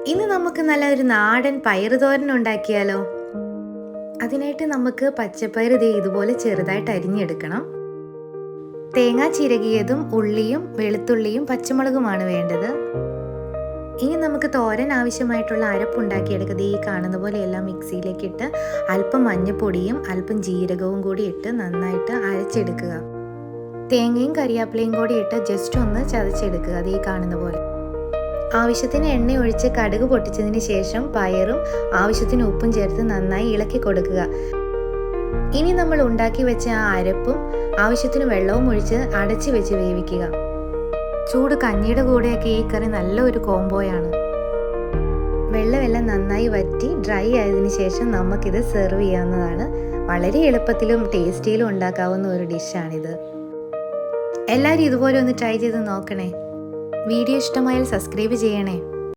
ഇന്ന് നമുക്ക് നല്ലൊരു നാടൻ പയറ് തോരൻ ഉണ്ടാക്കിയാലോ? അതിനായിട്ട് നമുക്ക് പച്ചപ്പയർ ഇതുപോലെ ചെറുതായിട്ട് അരിഞ്ഞെടുക്കണം. തേങ്ങ ചിരകിയതും ഉള്ളിയും വെളുത്തുള്ളിയും പച്ചമുളകുമാണ് വേണ്ടത്. ഇനി നമുക്ക് തോരൻ ആവശ്യമായിട്ടുള്ള അരപ്പുണ്ടാക്കിയെടുക്കുക. ഈ കാണുന്ന പോലെ എല്ലാം മിക്സിയിലേക്ക് ഇട്ട് അല്പം മഞ്ഞൾപ്പൊടിയും അല്പം ജീരകവും കൂടി ഇട്ട് നന്നായിട്ട് അരച്ചെടുക്കുക. തേങ്ങയും കരിയാപ്പിലയും കൂടി ഇട്ട് ജസ്റ്റ് ഒന്ന് ചതച്ചെടുക്കുക. ഈ കാണുന്ന പോലെ ആവശ്യത്തിന് എണ്ണ ഒഴിച്ച് കടുക് പൊട്ടിച്ചതിന് ശേഷം പയറും ആവശ്യത്തിന് ഉപ്പും ചേർത്ത് നന്നായി ഇളക്കി കൊടുക്കുക. ഇനി നമ്മൾ ഉണ്ടാക്കി വെച്ച ആ അരപ്പും ആവശ്യത്തിന് വെള്ളവും ഒഴിച്ച് അടച്ചു വെച്ച് വേവിക്കുക. ചൂട് കഞ്ഞിയുടെ കൂടെയൊക്കെ ഈ കറി നല്ലൊരു കോംബോയാണ്. വെള്ളമെല്ലാം നന്നായി വറ്റി ഡ്രൈ ആയതിനു ശേഷം നമുക്കിത് സെർവ് ചെയ്യാവുന്നതാണ്. വളരെ എളുപ്പത്തിലും ടേസ്റ്റിയിലും ഉണ്ടാക്കാവുന്ന ഒരു ഡിഷാണിത്. എല്ലാവരും ഇതുപോലെ ഒന്ന് ട്രൈ ചെയ്ത് നോക്കണേ. വീഡിയോ ഇഷ്ടമായാൽ സബ്സ്ക്രൈബ് ചെയ്യണേ.